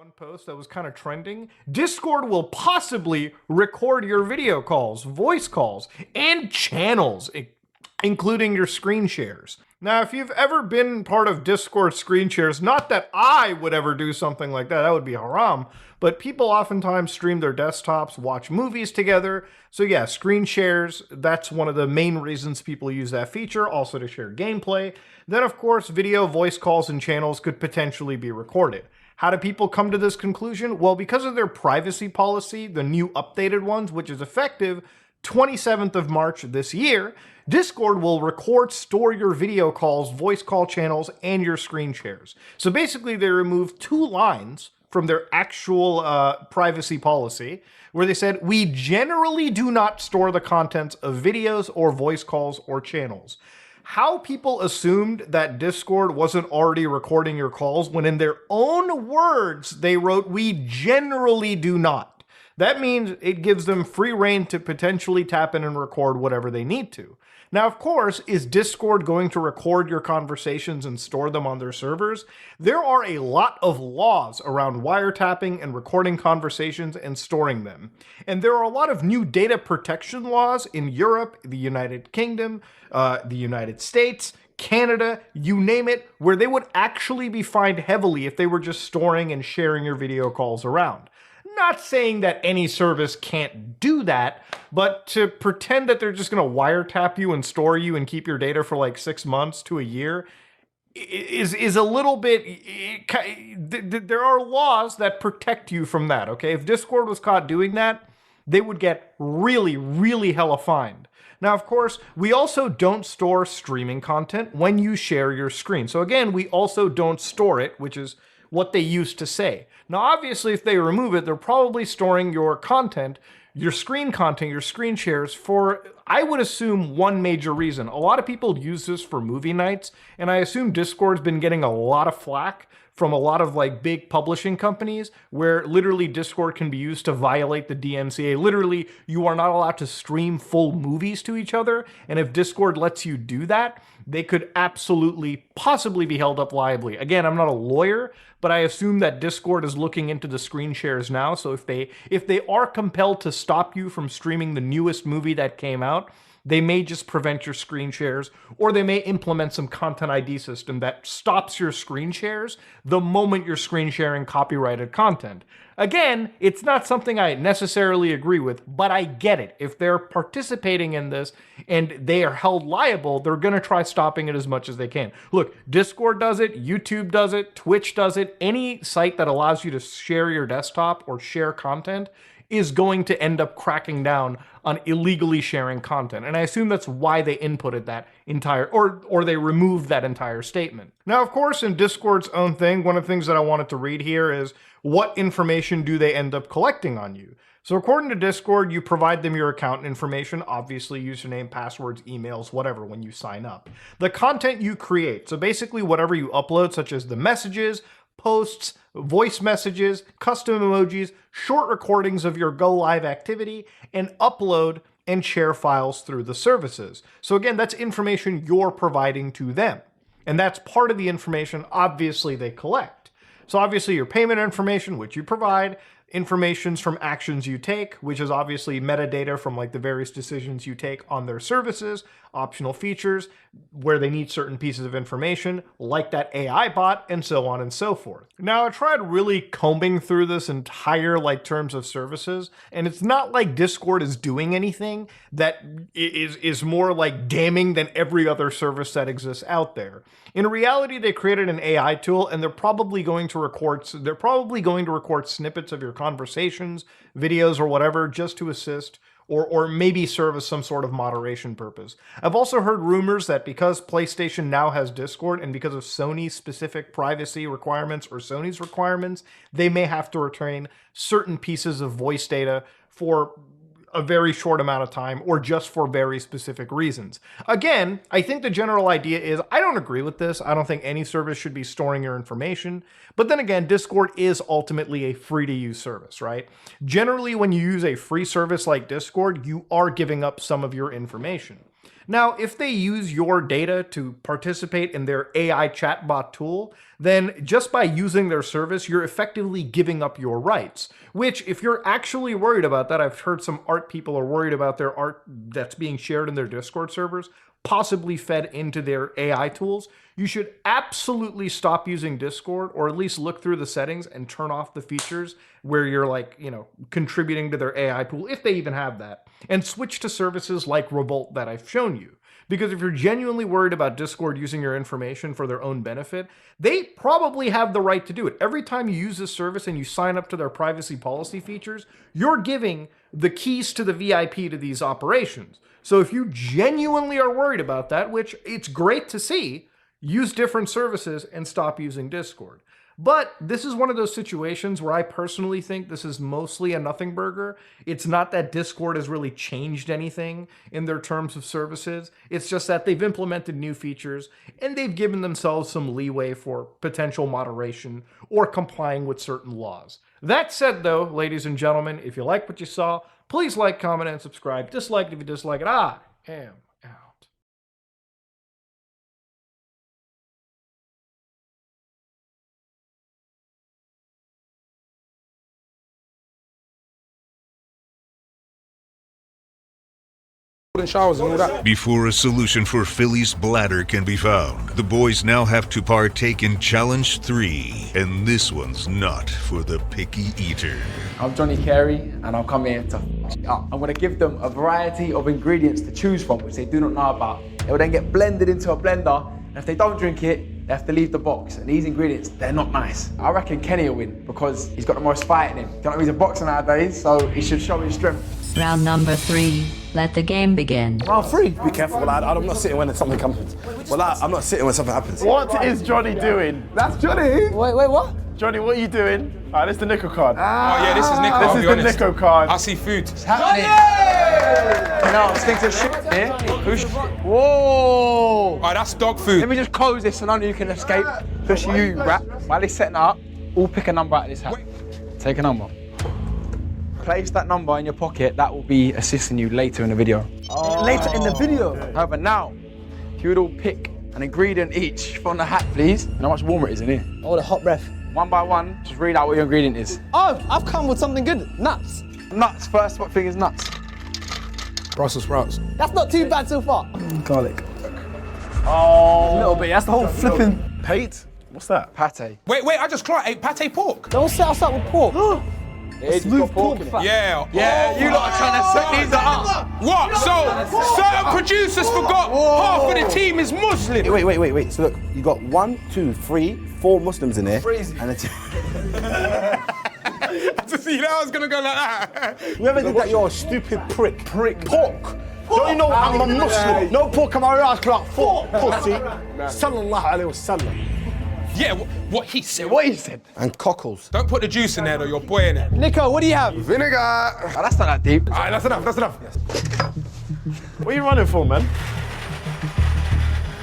One post that was kind of trending. Discord will possibly record your video calls, voice calls, and channels, including your screen shares. Now, if you've ever been part of Discord screen shares, not that I would ever do something like that would be haram, but people oftentimes stream their desktops, watch movies together. So yeah, screen shares, that's one of the main reasons people use that feature, also to share gameplay. Then of course, video, voice calls, and channels could potentially be recorded. How do people come to this conclusion? Well, because of their privacy policy, the new updated ones, which is effective 27th of March this year, Discord will record, store your video calls, voice call channels, and your screen shares. So basically they removed two lines from their actual privacy policy, where they said, we generally do not store the contents of videos or voice calls or channels. How people assumed that Discord wasn't already recording your calls when in their own words they wrote, we generally do not. That means it gives them free rein to potentially tap in and record whatever they need to. Now, of course, is Discord going to record your conversations and store them on their servers? There are a lot of laws around wiretapping and recording conversations and storing them. And there are a lot of new data protection laws in Europe, the United Kingdom, the United States, Canada, you name it, where they would actually be fined heavily if they were just storing and sharing your video calls around. Not saying that any service can't do that, but to pretend that they're just going to wiretap you and store you and keep your data for like 6 months to a year is a little bit... There are laws that protect you from that, okay? If Discord was caught doing that, they would get really, really hella fined. Now, of course, we also don't store streaming content when you share your screen. So again, we also don't store it, which is what they used to say. Now, obviously, if they remove it, they're probably storing your content, your screen content, your screen shares for, I would assume, one major reason. A lot of people use this for movie nights, and I assume Discord's been getting a lot of flack from a lot of like big publishing companies where literally Discord can be used to violate the DMCA. Literally, you are not allowed to stream full movies to each other. And if Discord lets you do that, they could absolutely, possibly be held up liably. Again, I'm not a lawyer, but I assume that Discord is looking into the screen shares now. So if they are compelled to stop you from streaming the newest movie that came out, they may just prevent your screen shares, or they may implement some content ID system that stops your screen shares the moment you're screen sharing copyrighted content. Again, it's not something I necessarily agree with, but I get it. If they're participating in this and they are held liable, they're going to try stopping it as much as they can. Look, Discord does it, YouTube does it, Twitch does it. Any site that allows you to share your desktop or share content is going to end up cracking down on illegally sharing content. And I assume that's why they inputted that entire, or they removed that entire statement. Now, of course, in Discord's own thing, one of the things that I wanted to read here is what information do they end up collecting on you? So according to Discord, you provide them your account information, obviously username, passwords, emails, whatever, when you sign up. The content you create, so basically whatever you upload, such as the messages, posts, voice messages, custom emojis, short recordings of your go live activity, and upload and share files through the services. So again, that's information you're providing to them. And that's part of the information, obviously, they collect. So obviously your payment information, which you provide, informations from actions you take, which is obviously metadata from like the various decisions you take on their services, optional features where they need certain pieces of information, like that AI bot, and so on and so forth. Now, I tried really combing through this entire like terms of services, and it's not like Discord is doing anything that is more like damning than every other service that exists out there. In reality, they created an AI tool, and they're probably going to record snippets of your conversations, videos, or whatever, just to assist or maybe serve as some sort of moderation purpose. I've also heard rumors that because PlayStation now has Discord and because of Sony's specific privacy requirements or Sony's requirements, they may have to retain certain pieces of voice data for a very short amount of time or just for very specific reasons. Again, I think the general idea is I don't agree with this. I don't think any service should be storing your information. But then again, Discord is ultimately a free to use service, right? Generally, when you use a free service like Discord, you are giving up some of your information. Now, if they use your data to participate in their AI chatbot tool, then just by using their service, you're effectively giving up your rights. Which, if you're actually worried about that, I've heard some art people are worried about their art that's being shared in their Discord servers, possibly fed into their AI tools, you should absolutely stop using Discord, or at least look through the settings and turn off the features where you're like, contributing to their AI pool, if they even have that, and switch to services like Revolt that I've shown you. Because if you're genuinely worried about Discord using your information for their own benefit, they probably have the right to do it. Every time you use this service and you sign up to their privacy policy features, you're giving the keys to the VIP to these operations. So if you genuinely are worried about that, which it's great to see, use different services and stop using Discord. But this is one of those situations where I personally think this is mostly a nothing burger. It's not that Discord has really changed anything in their terms of services. It's just that they've implemented new features and they've given themselves some leeway for potential moderation or complying with certain laws. That said though, ladies and gentlemen, if you like what you saw, please like, comment, and subscribe. Dislike it if you dislike it. I am out. Showers and all that. Before a solution for Philly's bladder can be found, the boys now have to partake in Challenge 3, and this one's not for the picky eater. I'm Johnny Carey, and I've come here to up. I'm going to give them a variety of ingredients to choose from, which they do not know about. It will then get blended into a blender, and if they don't drink it, they have to leave the box. And these ingredients, they're not nice. I reckon Kenny will win because he's got the most fight in him. You know, he's a boxer nowadays, so he should show his strength. Round number 3. Let the game begin. Round 3. Be careful, lad. I'm not sitting when something happens. Well, I'm not sitting when something happens. What is Johnny doing? That's Johnny. Wait, what? Johnny, what are you doing? Alright, this is the Nico card. Oh yeah, this is Nico. This is the Nico card. I see food. What's happening? No, stinks of shit here. Whoa! Alright, that's dog food. Let me just close this so none of you can escape. Especially you, rat. While they're setting it up, all pick a number out of this hat. Take a number. Place that number in your pocket. That will be assisting you later in the video. Later in the video? However, now, if you would all pick an ingredient each from the hat, please. You know how much warmer it is in here? Oh, the hot breath. One by one, just read out what your ingredient is. Oh, I've come with something good. Nuts. Nuts first. What thing is nuts? Brussels sprouts. That's not too bad so far. Garlic. A little bit. That's the whole flipping. Pate? What's that? Pate. Wait, I just ate pate pork. Don't set us up with pork. Smooth pork fat. Yeah. Yeah, you lot are trying to set these up. What? So, certain producers forgot half of the team is Muslim. Wait. So look, you got 1, 2, 3, 4 Muslims in there. And it's To see that, I was gonna go like that. whoever did that, you're a stupid prick. Pork. Don't you know I'm a Muslim? No pork on my ass, like pork, pussy. Sallallahu alayhi wa sallam. Yeah, what he said. What he said? And cockles. Don't put the juice in there though, you're boiling it. Nico, what do you have? Vinegar. Oh, that's not that deep. Alright, that's enough. What are you running for, man?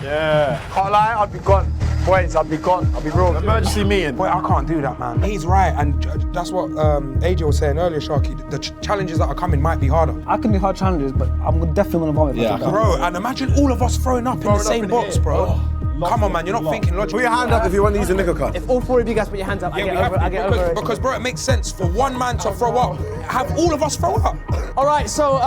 Yeah. Can't lie, I'd be gone. Boys, I'd be gone. I'd be real. Emergency meeting. Boy, I can't do that, man. He's right, and that's what AJ was saying earlier, Sharky. The challenges that are coming might be harder. I can do hard challenges, but I'm definitely gonna vomit. Yeah. Bro, and imagine all of us throwing up in the same box, bro. Come on, man, you're not thinking logically. Put your hand up if you want to use the Nico card. If all 4 of you guys put your hands up, Yeah, we I have get to, over it. because, bro, it makes sense for one man to throw up. Have all of us throw up. All right, so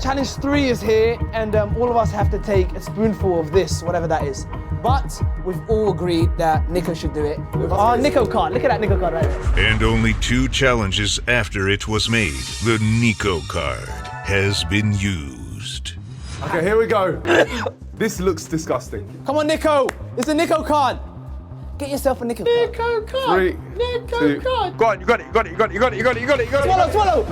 challenge 3 is here, and all of us have to take a spoonful of this, whatever that is. But we've all agreed that Nico should do it. With our Nico card. Look at that Nico card right there. And only 2 challenges after it was made, the Nico card has been used. Okay, here we go. This looks disgusting. Come on, Nico. It's a Nico card. Get yourself a Nico card. Nico card. 3, 2. Go on, you got it. Swallow.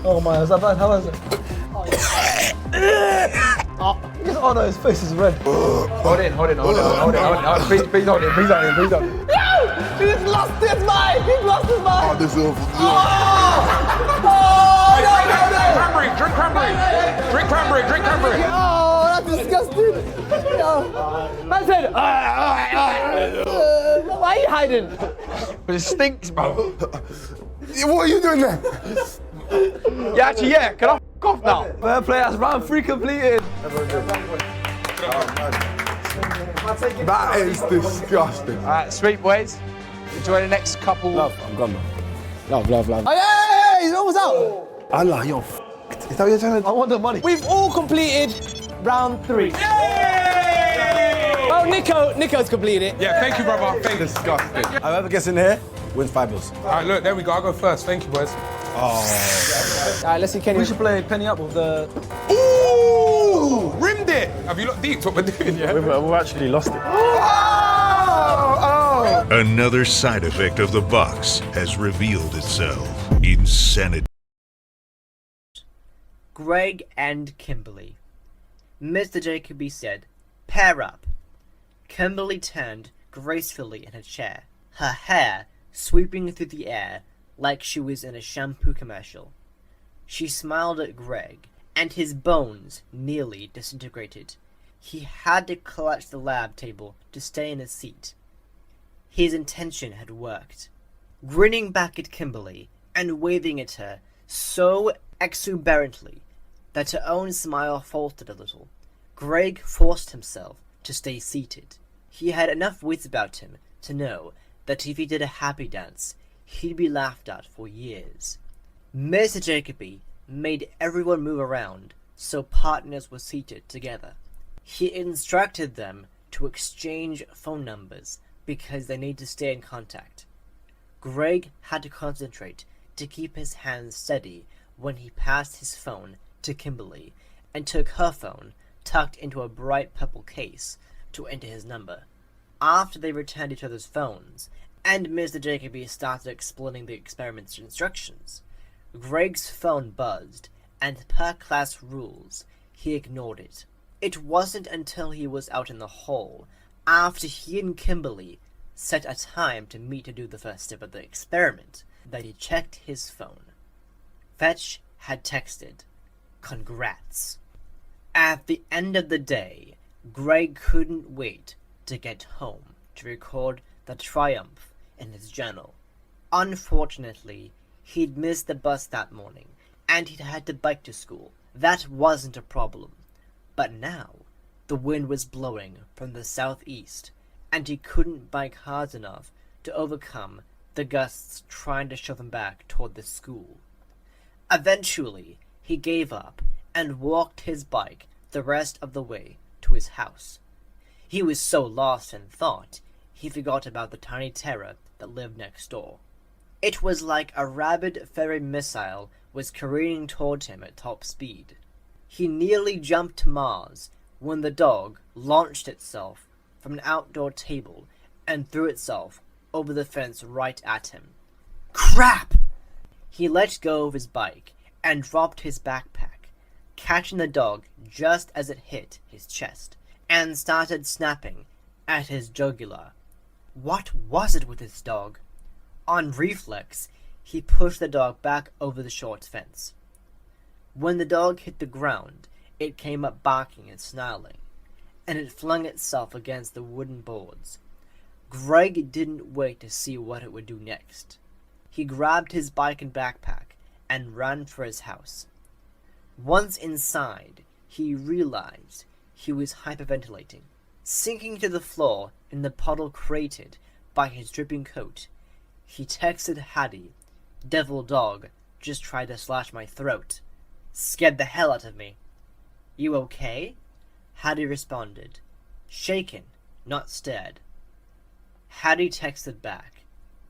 Oh my, is that bad? How is it? Oh no, his face is red. Hold it. Please hold it. He's lost his mind. He's lost his mind. Oh, this is awful. Drink cranberry. Oh, that's disgusting. disgusting. Man said, why are you hiding? But it stinks, bro. What are you doing there? Yeah, actually, yeah. Can I f off now? Fair play, that's round 3 completed. That is disgusting. All right, sweet boys. Enjoy the next couple. Love, I'm gone, man. Love. Oh, yeah, he's almost out. Allah, you're Is that what you're trying to? I want the money. We've all completed round 3. Oh, Nico's completed it. Yeah, thank you, brother. Thank you. Disgusting. Whoever gets in here wins $5. All right, look, there we go. I'll go first. Thank you, boys. All right, let's see Kenny. We should play penny up with the. Ooh! Rimmed it! Have you looked deep what we're doing, yeah? We've actually lost it. Another side effect of the box has revealed itself. Insanity. Greg and Kimberly. Mr. Jacoby said, "Pair up." Kimberly turned gracefully in her chair, her hair sweeping through the air like she was in a shampoo commercial. She smiled at Greg, and his bones nearly disintegrated. He had to clutch the lab table to stay in his seat. His intention had worked. Grinning back at Kimberly and waving at her so exuberantly that her own smile faltered a little, Greg forced himself to stay seated. He had enough wits about him to know that if he did a happy dance, he'd be laughed at for years. Mr. Jacoby made everyone move around so partners were seated together. He instructed them to exchange phone numbers because they need to stay in contact. Greg had to concentrate to keep his hands steady when he passed his phone to Kimberly and took her phone, tucked into a bright purple case, to enter his number. After they returned each other's phones, and Mr. Jacoby started explaining the experiment's instructions, Greg's phone buzzed, and per class rules, he ignored it. It wasn't until he was out in the hall, after he and Kimberly set a time to meet to do the first step of the experiment, that he checked his phone. Fetch had texted, "Congrats." At the end of the day, Greg couldn't wait to get home to record the triumph in his journal. Unfortunately, he'd missed the bus that morning, and he'd had to bike to school. That wasn't a problem. But now, the wind was blowing from the southeast, and he couldn't bike hard enough to overcome the gusts trying to shove him back toward the school. Eventually, he gave up and walked his bike the rest of the way to his house. He was so lost in thought, he forgot about the tiny terror that lived next door. It was like a rabid fairy missile was careening toward him at top speed. He nearly jumped to Mars when the dog launched itself from an outdoor table and threw itself over the fence right at him. Crap! He let go of his bike and dropped his backpack, catching the dog just as it hit his chest, and started snapping at his jugular. What was it with this dog? On reflex, he pushed the dog back over the short fence. When the dog hit the ground, it came up barking and snarling, and it flung itself against the wooden boards. Greg didn't wait to see what it would do next. He grabbed his bike and backpack and ran for his house. Once inside, he realized he was hyperventilating. Sinking to the floor in the puddle created by his dripping coat, he texted Hattie, "Devil dog just tried to slash my throat. Scared the hell out of me." "You okay?" Hattie responded, shaken, not scared. Hattie texted back,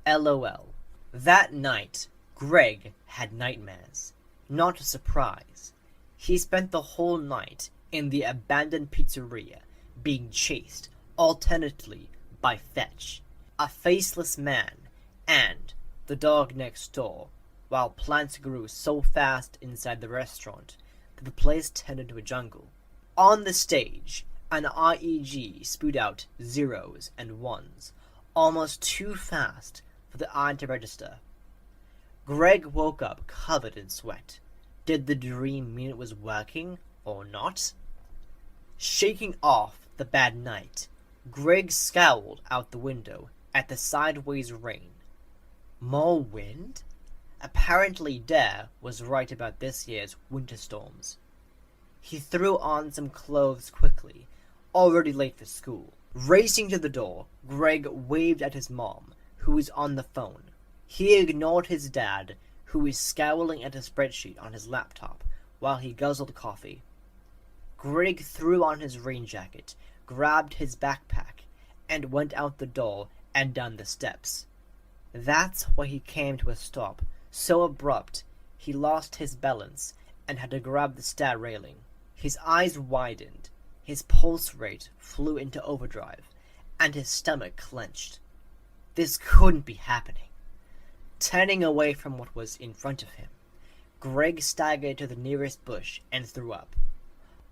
"LOL." That night, Greg had nightmares. Not a surprise. He spent the whole night in the abandoned pizzeria, being chased alternately by Fetch, a faceless man, and the dog next door, while plants grew so fast inside the restaurant that the place turned into a jungle. On the stage, an REG spewed out zeros and ones, almost too fast for the eye to register. Greg woke up covered in sweat. Did the dream mean it was working, or not? Shaking off the bad night, Greg scowled out the window at the sideways rain. More wind? Apparently Dare was right about this year's winter storms. He threw on some clothes quickly, already late for school. Racing to the door, Greg waved at his mom, who was on the phone. He ignored his dad, who was scowling at a spreadsheet on his laptop while he guzzled coffee. Greg threw on his rain jacket, grabbed his backpack, and went out the door and down the steps. That's why he came to a stop, so abrupt he lost his balance and had to grab the stair railing. His eyes widened, his pulse rate flew into overdrive, and his stomach clenched. This couldn't be happening. Turning away from what was in front of him, Greg staggered to the nearest bush and threw up.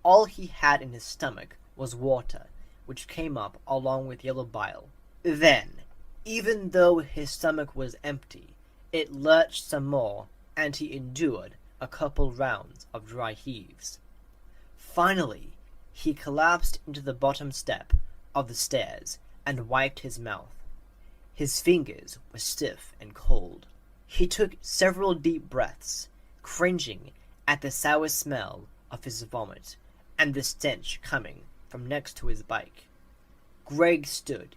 All he had in his stomach was water, which came up along with yellow bile. Then, even though his stomach was empty, it lurched some more, and he endured a couple rounds of dry heaves. Finally, he collapsed into the bottom step of the stairs and wiped his mouth. His fingers were stiff and cold. He took several deep breaths, cringing at the sour smell of his vomit and the stench coming from next to his bike. Greg stood.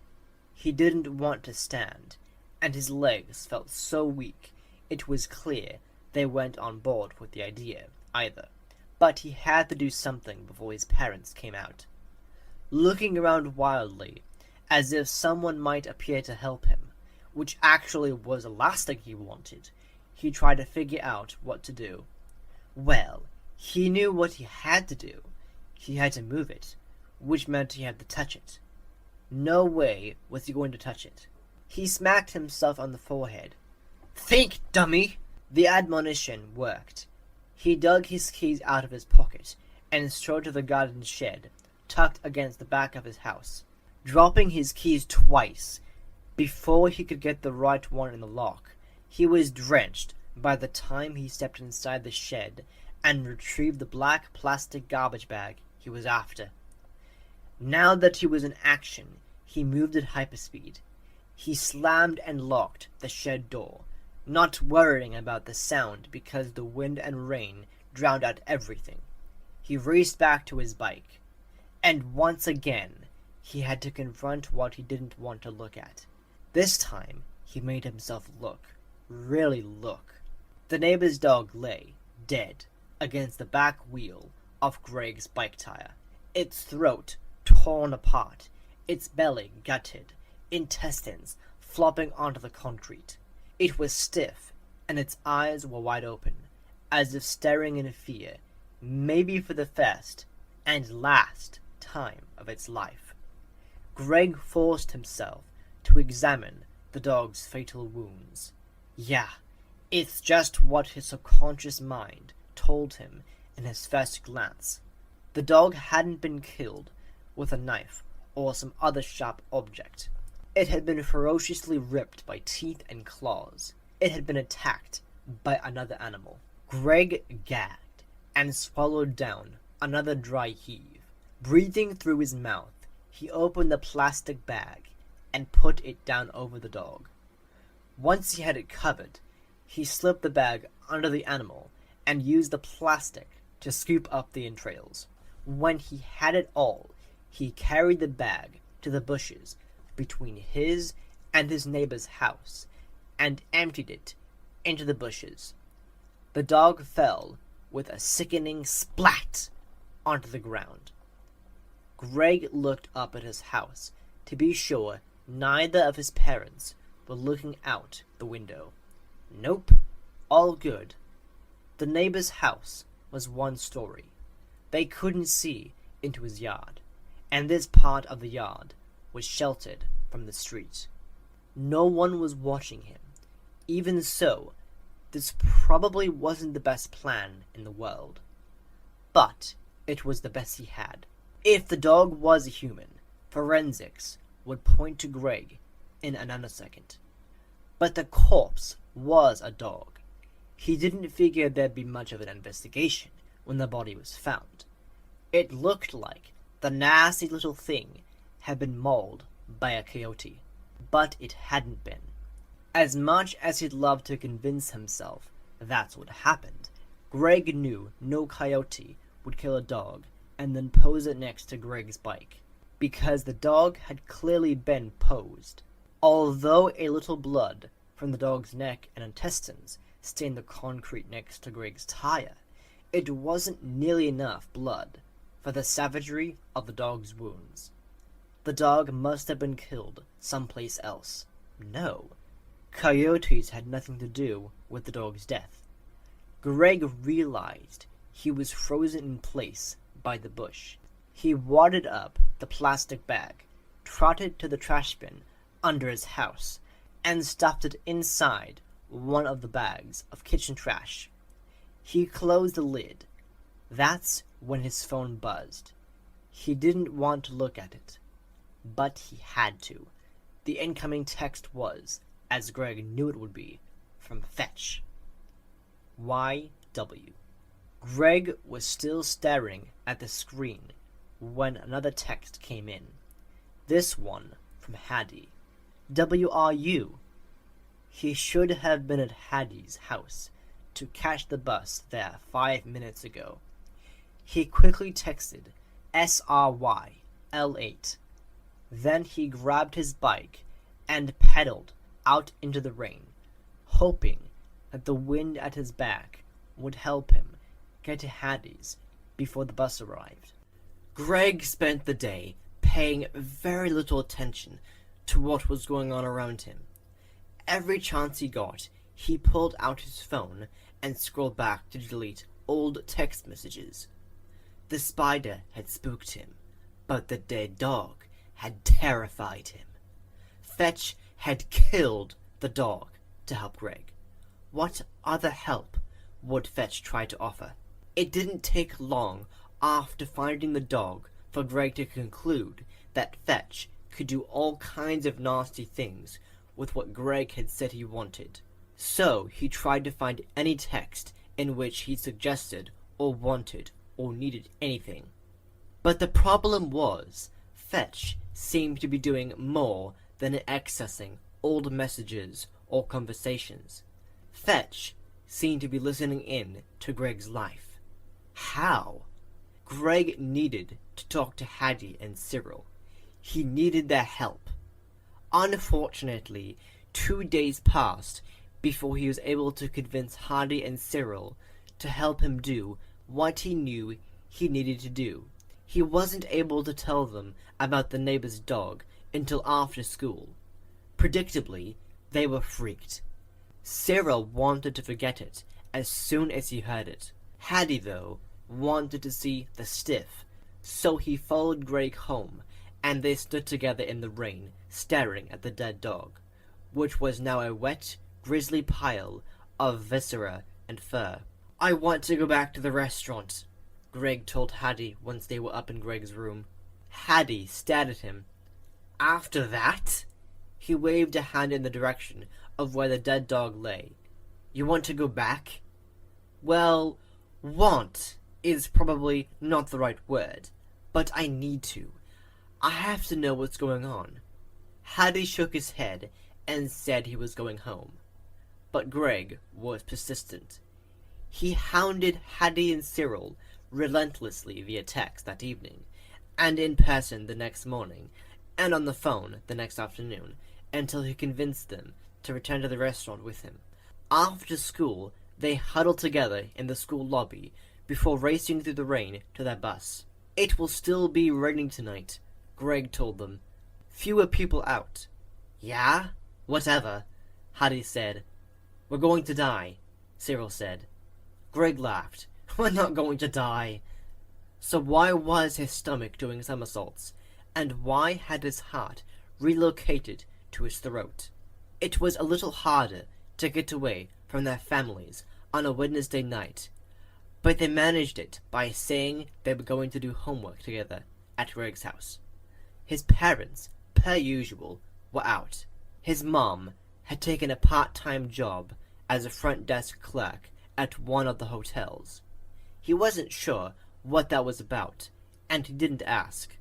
He didn't want to stand, and his legs felt so weak it was clear they weren't on board with the idea either. But he had to do something before his parents came out. Looking around wildly, as if someone might appear to help him, which actually was the last thing he wanted, he tried to figure out what to do. Well, he knew what he had to do. He had to move it, which meant he had to touch it. No way was he going to touch it. He smacked himself on the forehead. "Think, dummy!" The admonition worked. He dug his keys out of his pocket and strode to the garden shed, tucked against the back of his house. Dropping his keys twice before he could get the right one in the lock, he was drenched by the time he stepped inside the shed and retrieved the black plastic garbage bag he was after. Now that he was in action, he moved at hyperspeed. He slammed and locked the shed door, not worrying about the sound because the wind and rain drowned out everything. He raced back to his bike, and once again he had to confront what he didn't want to look at. This time he made himself look, really look. The neighbor's dog lay, dead, against the back wheel of Greg's bike tire, its throat torn apart, its belly gutted, intestines flopping onto the concrete. It was stiff, and its eyes were wide open, as if staring in fear, maybe for the first and last time of its life. Greg forced himself to examine the dog's fatal wounds. Yeah, it's just what his subconscious mind told him in his first glance. The dog hadn't been killed with a knife or some other sharp object. It had been ferociously ripped by teeth and claws. It had been attacked by another animal. Greg gagged and swallowed down another dry heave. Breathing through his mouth, he opened the plastic bag and put it down over the dog. Once he had it covered, he slipped the bag under the animal and used the plastic to scoop up the entrails. When he had it all, he carried the bag to the bushes between his and his neighbor's house and emptied it into the bushes. The dog fell with a sickening splat onto the ground. Greg looked up at his house to be sure neither of his parents were looking out the window. Nope, all good. The neighbor's house was one story. They couldn't see into his yard, and this part of the yard was sheltered from the street. No one was watching him. Even so, this probably wasn't the best plan in the world. But it was the best he had. If the dog was a human, forensics would point to Greg in a nanosecond. But the corpse was a dog. He didn't figure there'd be much of an investigation when the body was found. It looked like The nasty little thing had been mauled by a coyote, but it hadn't been. As much as he'd love to convince himself that's what happened, Greg knew no coyote would kill a dog and then pose it next to Greg's bike, because the dog had clearly been posed. Although a little blood from the dog's neck and intestines stained the concrete next to Greg's tire, it wasn't nearly enough blood for the savagery of the dog's wounds. The dog must have been killed someplace else. No, coyotes had nothing to do with the dog's death. Greg realized he was frozen in place by the bush. He wadded up the plastic bag, trotted to the trash bin under his house, and stuffed it inside one of the bags of kitchen trash. He closed the lid. That's when his phone buzzed. He didn't want to look at it, but he had to. The incoming text was, as Greg knew it would be, from Fetch. YW. Greg was still staring at the screen when another text came in. This one from Hattie. WRU. He should have been at Hattie's house to catch the bus there 5 minutes ago. He quickly texted SRY L8. Then he grabbed his bike and pedaled out into the rain, hoping that the wind at his back would help him get to Hattie's before the bus arrived. Greg spent the day paying very little attention to what was going on around him. Every chance he got, he pulled out his phone and scrolled back to delete old text messages. The spider had spooked him, but the dead dog had terrified him. Fetch had killed the dog to help Greg. What other help would Fetch try to offer? It didn't take long after finding the dog for Greg to conclude that Fetch could do all kinds of nasty things with what Greg had said he wanted. So he tried to find any text in which he suggested or wanted or needed anything. But the problem was, Fetch seemed to be doing more than accessing old messages or conversations. Fetch seemed to be listening in to Greg's life. How? Greg needed to talk to Hattie and Cyril. He needed their help. Unfortunately, 2 days passed before he was able to convince Hattie and Cyril to help him do what he knew he needed to do. He wasn't able to tell them about the neighbor's dog until after school. Predictably, they were freaked. Cyril wanted to forget it as soon as he heard it. Hattie, though, wanted to see the stiff, so he followed Greg home, and they stood together in the rain, staring at the dead dog, which was now a wet, grisly pile of viscera and fur. "I want to go back to the restaurant," Greg told Hattie once they were up in Greg's room. Hattie stared at him. "After that?" He waved a hand in the direction of where the dead dog lay. "You want to go back?" "Well, want is probably not the right word, but I need to. I have to know what's going on." Hattie shook his head and said he was going home. But Greg was persistent. He hounded Hattie and Cyril relentlessly via text that evening, and in person the next morning, and on the phone the next afternoon, until he convinced them to return to the restaurant with him. After school, they huddled together in the school lobby before racing through the rain to their bus. "It will still be raining tonight," Greg told them. "Fewer people out." "Yeah? Whatever," Hattie said. "We're going to die," Cyril said. Greg laughed. "We're not going to die." So why was his stomach doing somersaults? And why had his heart relocated to his throat? It was a little harder to get away from their families on a Wednesday night, but they managed it by saying they were going to do homework together at Greg's house. His parents, per usual, were out. His mom had taken a part-time job as a front desk clerk at one of the hotels. He wasn't sure what that was about, and he didn't ask.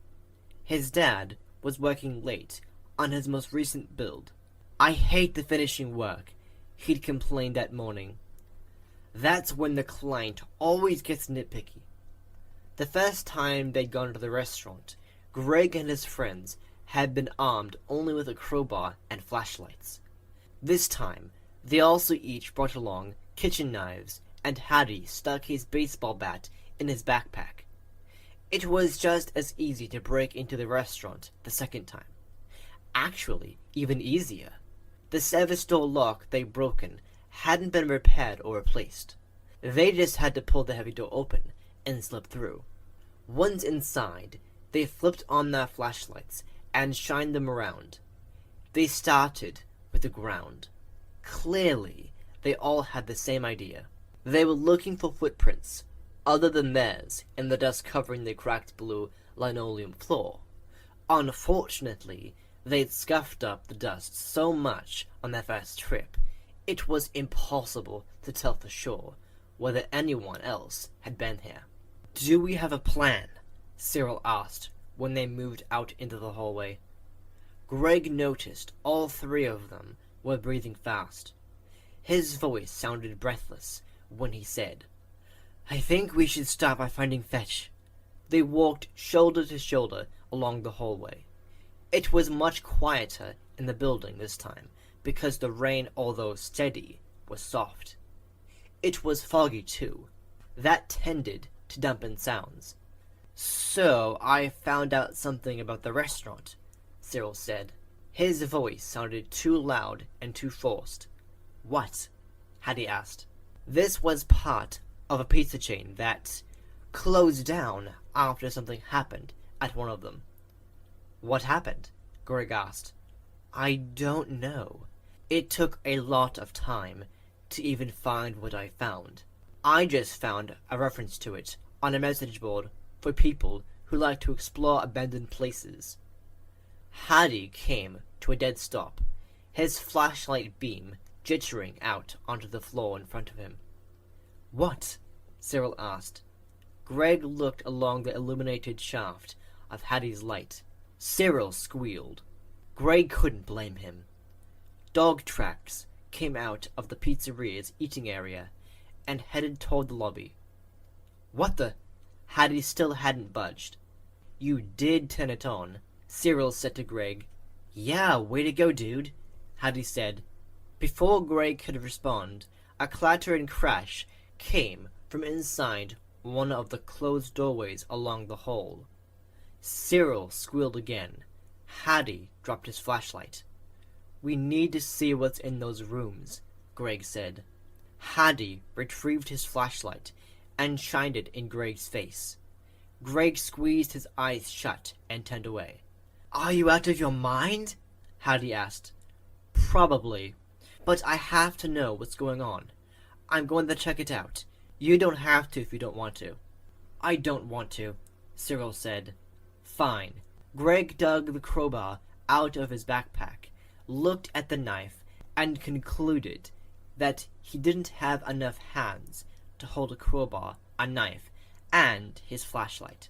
His dad was working late on his most recent build. "I hate the finishing work," he'd complained that morning. That's when the client always gets nitpicky. The first time they'd gone to the restaurant, Greg and his friends had been armed only with a crowbar and flashlights. This time, they also each brought along kitchen knives, and Hattie stuck his baseball bat in his backpack. It was just as easy to break into the restaurant the second time. Actually, even easier. The service door lock they'd broken hadn't been repaired or replaced. They just had to pull the heavy door open and slip through. Once inside, they flipped on their flashlights and shined them around. They started with the ground. Clearly, they all had the same idea. They were looking for footprints, other than theirs, in the dust covering the cracked blue linoleum floor. Unfortunately, they'd scuffed up the dust so much on their first trip, it was impossible to tell for sure whether anyone else had been here. "Do we have a plan?" Cyril asked when they moved out into the hallway. Greg noticed all three of them were breathing fast. His voice sounded breathless when he said, "I think we should start by finding Fetch." They walked shoulder to shoulder along the hallway. It was much quieter in the building this time, because the rain, although steady, was soft. It was foggy too. That tended to dampen sounds. "So, I found out something about the restaurant," Cyril said. His voice sounded too loud and too forced. "What?" Hattie asked. This was part of a pizza chain that closed down after something happened at one of them. "What happened?" Greg asked. "I don't know. It took a lot of time to even find what I found. I just found a reference to it on a message board for people who like to explore abandoned places." Hattie came to a dead stop, his flashlight beam jittering out onto the floor in front of him. "What?" Cyril asked. Greg looked along the illuminated shaft of Hattie's light. Cyril squealed. Greg couldn't blame him. Dog tracks came out of the pizzeria's eating area and headed toward the lobby. "What the?" Hattie still hadn't budged. "You did turn it on," Cyril said to Greg. "Yeah, way to go, dude," Hattie said. Before Greg could respond, a clatter and crash came from inside one of the closed doorways along the hall. Cyril squealed again. Hattie dropped his flashlight. "We need to see what's in those rooms," Greg said. Hattie retrieved his flashlight and shined it in Greg's face. Greg squeezed his eyes shut and turned away. "Are you out of your mind?" Hattie asked. "Probably. But I have to know what's going on. I'm going to check it out. You don't have to if you don't want to." "I don't want to," Cyril said. "Fine." Greg dug the crowbar out of his backpack, looked at the knife, and concluded that he didn't have enough hands to hold a crowbar, a knife, and his flashlight.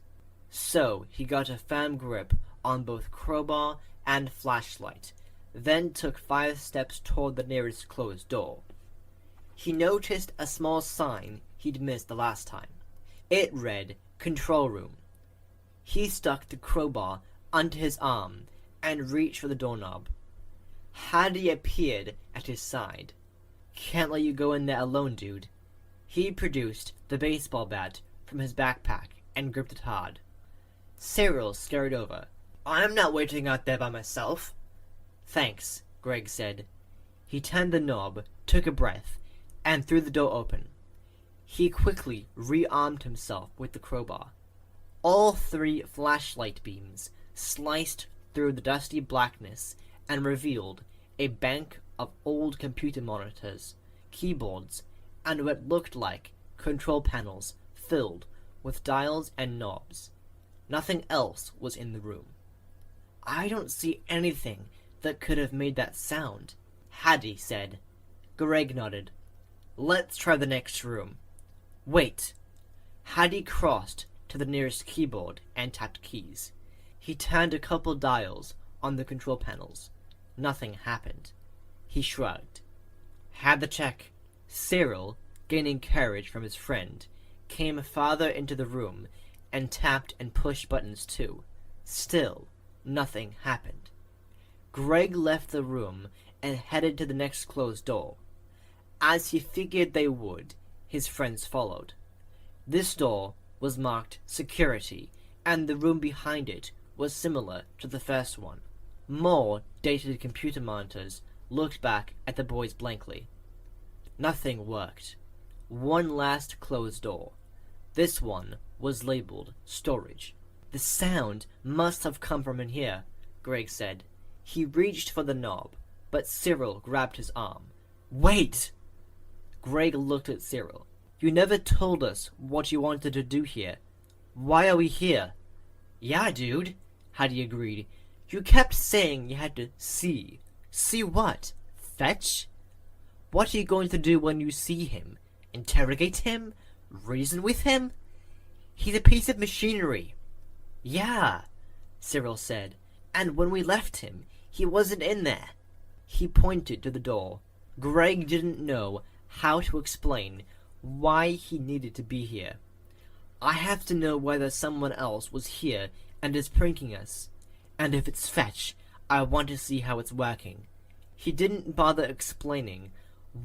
So he got a firm grip on both crowbar and flashlight, then took 5 steps toward the nearest closed door. He noticed a small sign he'd missed the last time. It read, "Control Room." He stuck the crowbar under his arm and reached for the doorknob. Hattie appeared at his side. "Can't let you go in there alone, dude." He produced the baseball bat from his backpack and gripped it hard. Cyril scurried over. "I'm not waiting out there by myself." "Thanks," Greg said. He turned the knob, took a breath, and threw the door open. He quickly rearmed himself with the crowbar. All 3 flashlight beams sliced through the dusty blackness and revealed a bank of old computer monitors, keyboards, and what looked like control panels filled with dials and knobs. Nothing else was in the room. "I don't see anything that could have made that sound," Hattie said. Greg nodded. "Let's try the next room." "Wait." Hattie crossed to the nearest keyboard and tapped keys. He turned a couple dials on the control panels. Nothing happened. He shrugged. Had the check. Cyril, gaining courage from his friend, came farther into the room and tapped and pushed buttons too. Still, nothing happened. Greg left the room and headed to the next closed door. As he figured they would, his friends followed. This door was marked security, and the room behind it was similar to the first one. More dated computer monitors looked back at the boys blankly. Nothing worked. One last closed door. This one was labeled storage. The sound must have come from in here, Greg said. He reached for the knob, but Cyril grabbed his arm. Wait! Greg looked at Cyril. You never told us what you wanted to do here. Why are we here? Yeah, dude, Hattie agreed. You kept saying you had to see. See what? Fetch? What are you going to do when you see him? Interrogate him? Reason with him? He's a piece of machinery. Yeah, Cyril said. And when we left him, he wasn't in there. He pointed to the door. Greg didn't know how to explain why he needed to be here. I have to know whether someone else was here and is pranking us. And if it's Fetch, I want to see how it's working. He didn't bother explaining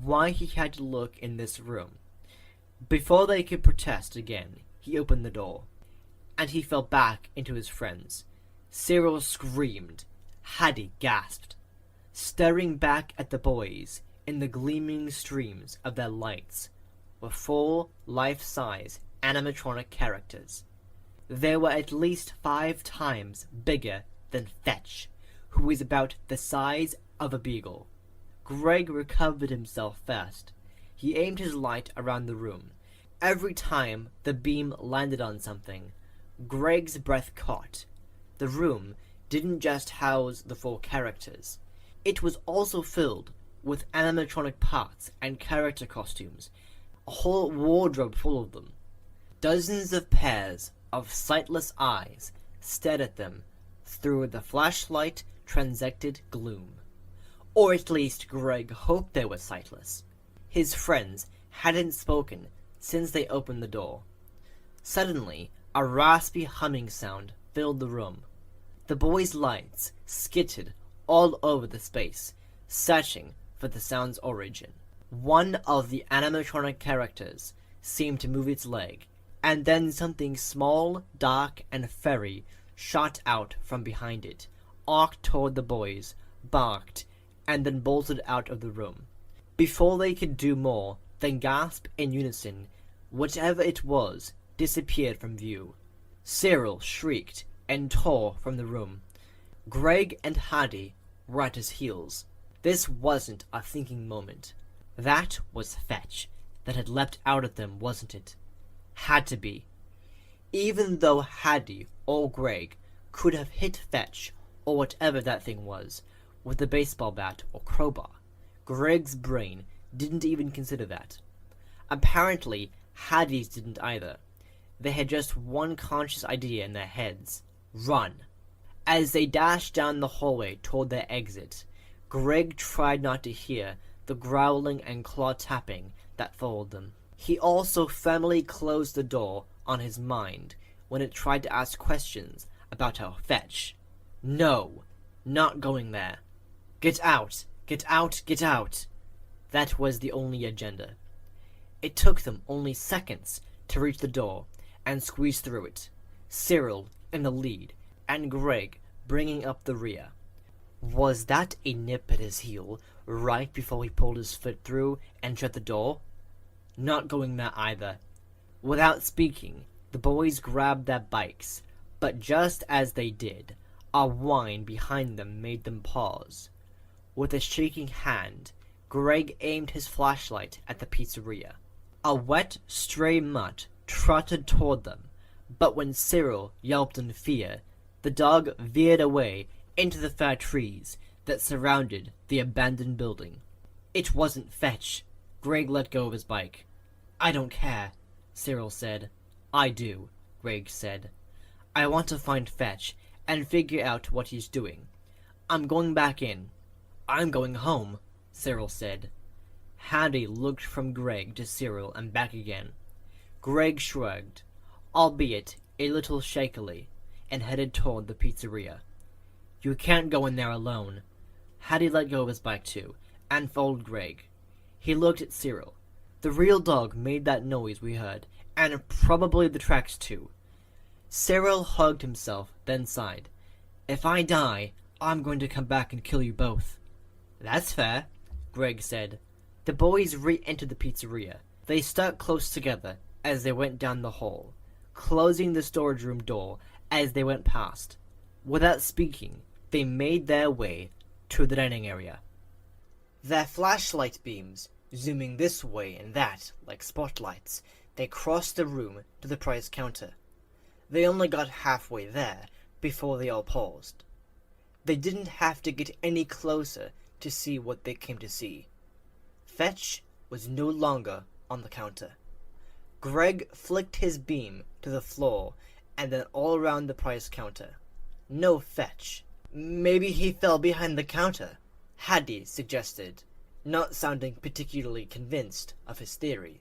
why he had to look in this room. Before they could protest again, he opened the door, and he fell back into his friends. Cyril screamed. Hattie gasped. Staring back at the boys in the gleaming streams of their lights were 4 life-size animatronic characters. They were at least 5 times bigger than Fetch, who was about the size of a beagle. Greg recovered himself first. He aimed his light around the room. Every time the beam landed on something, Greg's breath caught. The room didn't just house the 4 characters. It was also filled with animatronic parts and character costumes, a whole wardrobe full of them. Dozens of pairs of sightless eyes stared at them through the flashlight transected gloom. Or at least Greg hoped they were sightless. His friends hadn't spoken since they opened the door. Suddenly, a raspy humming sound filled the room. The boys' lights skittered all over the space, searching for the sound's origin. One of the animatronic characters seemed to move its leg, and then something small, dark, and furry shot out from behind it, arced toward the boys, barked, and then bolted out of the room. Before they could do more than gasp in unison, whatever it was disappeared from view. Cyril shrieked and tore from the room. Greg and Hattie were at his heels. This wasn't a thinking moment. That was Fetch that had leapt out at them, wasn't it? Had to be. Even though Hattie or Greg could have hit Fetch, or whatever that thing was, with a baseball bat or crowbar, Greg's brain didn't even consider that. Apparently, Hattie's didn't either. They had just one conscious idea in their heads: run. As they dashed down the hallway toward their exit, Greg tried not to hear the growling and claw tapping that followed them. He also firmly closed the door on his mind when it tried to ask questions about how Fetch. No, not going there. Get out, get out, get out. That was the only agenda. It took them only seconds to reach the door and squeeze through it, Cyril in the lead and Greg bringing up the rear. Was that a nip at his heel right before he pulled his foot through and shut the door? Not going there either. Without speaking, the boys grabbed their bikes, but just as they did, a whine behind them made them pause. With a shaking hand, Greg aimed his flashlight at the pizzeria. A wet, stray mutt trotted toward them, but when Cyril yelped in fear, the dog veered away into the fir trees that surrounded the abandoned building. It wasn't Fetch. Greg let go of his bike. I don't care, Cyril said. I do. Greg said. I want to find Fetch and figure out what he's doing. I'm going back in. I'm going home, Cyril said. Hattie looked from Greg to Cyril and back again. Greg shrugged, albeit a little shakily, and headed toward the pizzeria. You can't go in there alone. Hattie let go of his bike too, and followed Greg. He looked at Cyril. The real dog made that noise we heard, and probably the tracks too. Cyril hugged himself, then sighed. If I die, I'm going to come back and kill you both. That's fair, Greg said. The boys re-entered the pizzeria. They stuck close together as they went down the hall, closing the storage room door as they went past. Without speaking, they made their way to the dining area. Their flashlight beams zooming this way and that like spotlights, they crossed the room to the price counter. They only got halfway there before they all paused. They didn't have to get any closer to see what they came to see. Fetch was no longer on the counter. Greg flicked his beam to the floor and then all around the price counter. No Fetch. Maybe he fell behind the counter, Hattie suggested, not sounding particularly convinced of his theory.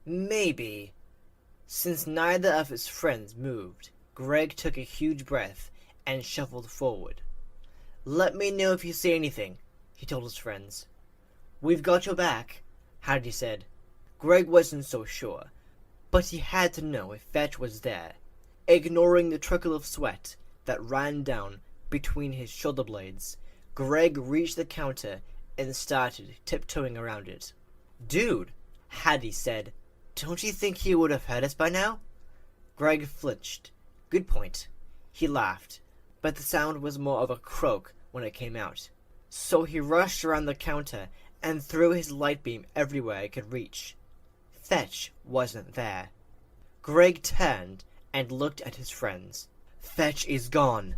Maybe. Since neither of his friends moved, Greg took a huge breath and shuffled forward. Let me know if you see anything, he told his friends. We've got your back, Hattie said. Greg wasn't so sure, but he had to know if Fetch was there. Ignoring the trickle of sweat that ran down between his shoulder blades, Greg reached the counter and started tiptoeing around it. Dude, Hattie said, don't you think he would have heard us by now? Greg flinched. Good point. He laughed, but the sound was more of a croak when it came out. So he rushed around the counter and threw his light beam everywhere it could reach. Fetch wasn't there. Greg turned and looked at his friends. Fetch is gone.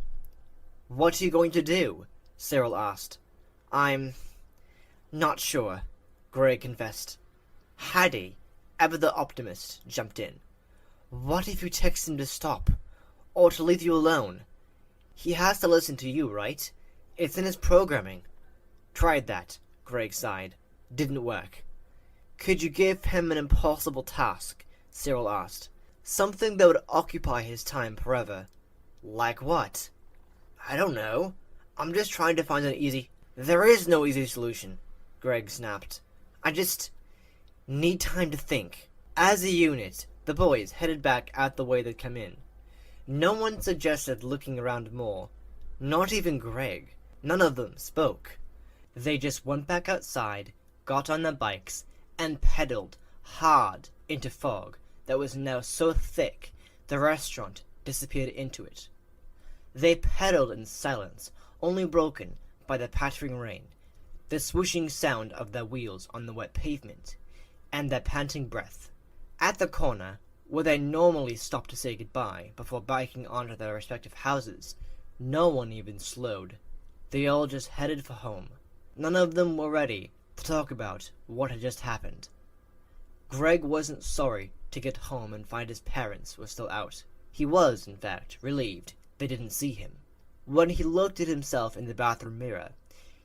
What are you going to do? Cyril asked. I'm not sure, Greg confessed. Hattie, ever the optimist, jumped in. What if you text him to stop? Or to leave you alone? He has to listen to you, right? It's in his programming. Tried that, Greg sighed. Didn't work. Could you give him an impossible task? Cyril asked. Something that would occupy his time forever. Like what? I don't know. I'm just trying to find an easy... There is no easy solution, Greg snapped. I just need time to think. As a unit, the boys headed back out the way they'd come in. No one suggested looking around more. Not even Greg. None of them spoke. They just went back outside, got on their bikes, and pedaled hard into fog that was now so thick the restaurant disappeared into it. They pedaled in silence, only broken by the pattering rain, the swooshing sound of their wheels on the wet pavement, and their panting breath. At the corner, where they normally stopped to say goodbye before biking onto their respective houses, no one even slowed. They all just headed for home. None of them were ready to talk about what had just happened. Greg wasn't sorry to get home and find his parents were still out. He was, in fact, relieved they didn't see him. When he looked at himself in the bathroom mirror,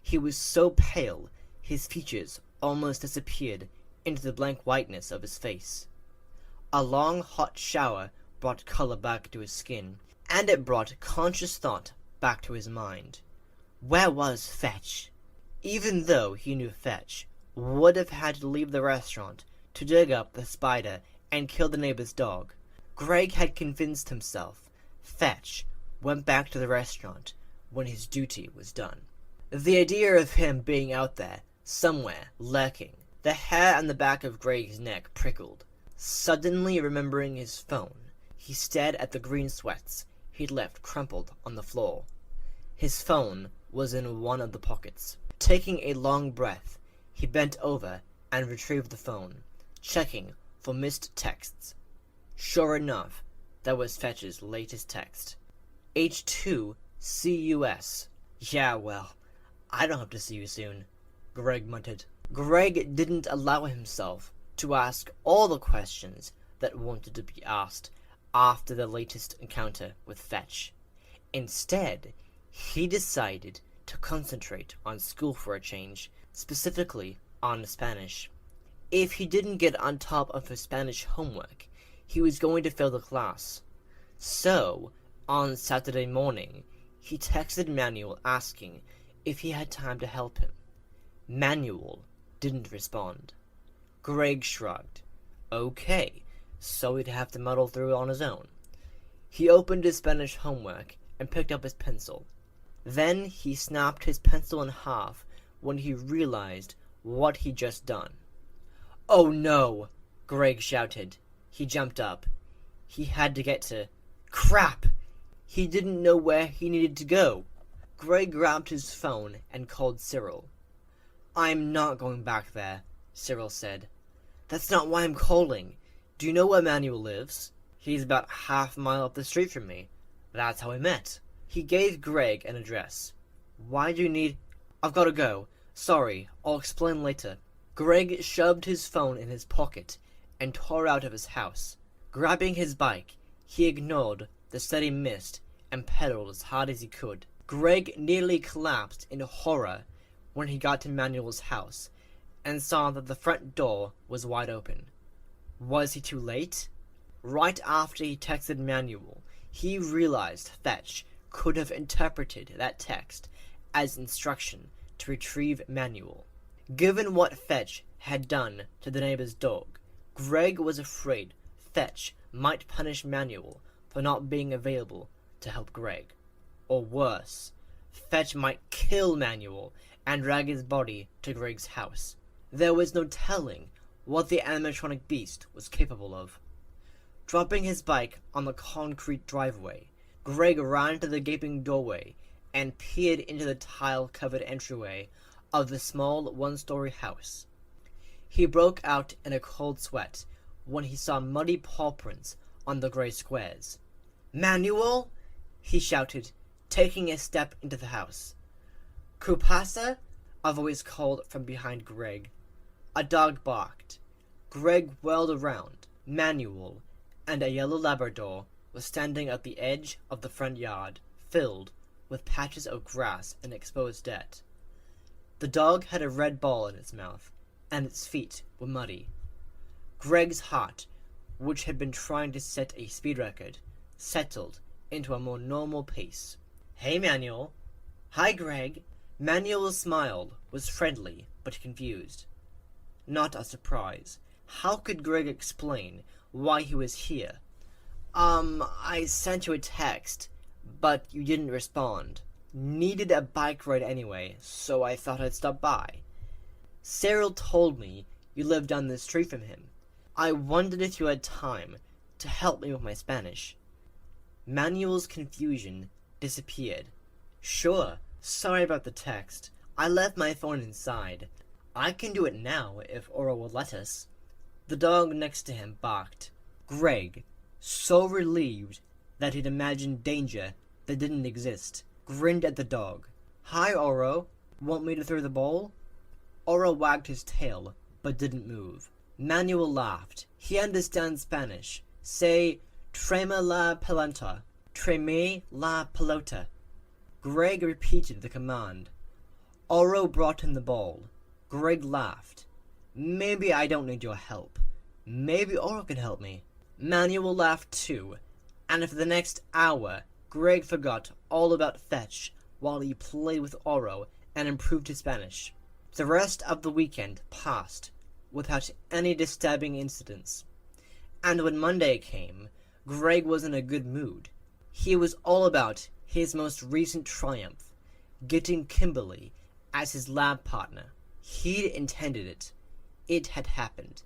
he was so pale his features almost disappeared into the blank whiteness of his face. A long hot shower brought color back to his skin, and it brought conscious thought back to his mind. Where was Fetch? Even though he knew Fetch would have had to leave the restaurant to dig up the spider and kill the neighbor's dog, Greg had convinced himself Fetch went back to the restaurant when his duty was done. The idea of him being out there, somewhere, lurking, the hair on the back of Greg's neck prickled. Suddenly remembering his phone, he stared at the green sweats he'd left crumpled on the floor. His phone was in one of the pockets. Taking a long breath, he bent over and retrieved the phone, checking for missed texts. Sure enough, that was Fetch's latest text. H2CUS. Yeah, well, I don't have to see you soon, Greg muttered. Greg didn't allow himself to ask all the questions that wanted to be asked after the latest encounter with Fetch. Instead, he decided to concentrate on school for a change, specifically on Spanish. If he didn't get on top of his Spanish homework, he was going to fail the class. So, on Saturday morning, he texted Manuel asking if he had time to help him. Manuel didn't respond. Greg shrugged. Okay, so he'd have to muddle through on his own. He opened his Spanish homework and picked up his pencil. Then he snapped his pencil in half when he realized what he'd just done. "Oh no!" Greg shouted. He jumped up. He had to get to... Crap! He didn't know where he needed to go. Greg grabbed his phone and called Cyril. "I'm not going back there," Cyril said. "That's not why I'm calling. Do you know where Manuel lives? He's about half a mile up the street from me. That's how we met." He gave Greg an address. "Why do you need... I've got to go. Sorry, I'll explain later." Greg shoved his phone in his pocket and tore out of his house. Grabbing his bike, he ignored the steady mist and pedaled as hard as he could. Greg nearly collapsed in horror when he got to Manuel's house and saw that the front door was wide open. Was he too late? Right after he texted Manuel, he realized Fetch could have interpreted that text as instruction to retrieve Manuel. Given what Fetch had done to the neighbor's dog, Greg was afraid Fetch might punish Manuel for not being available to help Greg. Or worse, Fetch might kill Manuel and drag his body to Greg's house. There was no telling what the animatronic beast was capable of. Dropping his bike on the concrete driveway, Greg ran to the gaping doorway and peered into the tile-covered entryway of the small one-story house. He broke out in a cold sweat when he saw muddy paw prints on the gray squares. "Manuel?" he shouted, taking a step into the house. "¿Qué pasa?" a voice called from behind Greg. A dog barked. Greg whirled around. Manuel and a yellow Labrador was standing at the edge of the front yard, filled with patches of grass and exposed dirt. The dog had a red ball in its mouth, and its feet were muddy. Greg's heart, which had been trying to set a speed record, settled into a more normal pace. "Hey, Manuel." "Hi, Greg." Manuel's smile was friendly but confused. Not a surprise. How could Greg explain why he was here? I sent you a text, but you didn't respond. Needed a bike ride anyway, so I thought I'd stop by. Cyril told me you lived down the street from him. I wondered if you had time to help me with my Spanish." Manuel's confusion disappeared. "Sure, sorry about the text. I left my phone inside. I can do it now if Oro will let us." The dog next to him barked. Greg, so relieved that he'd imagined danger that didn't exist, grinned at the dog. "Hi, Oro. Want me to throw the ball?" Oro wagged his tail, but didn't move. Manuel laughed. He understands Spanish. Say, "Trema la pelota." "Treme la pelota." Greg repeated the command. Oro brought him the ball. Greg laughed. "Maybe I don't need your help. Maybe Oro can help me." Manuel laughed too, and for the next hour, Greg forgot all about Fetch while he played with Oro and improved his Spanish. The rest of the weekend passed without any disturbing incidents. And when Monday came, Greg was in a good mood. He was all about his most recent triumph, getting Kimberly as his lab partner. He'd intended it. It had happened.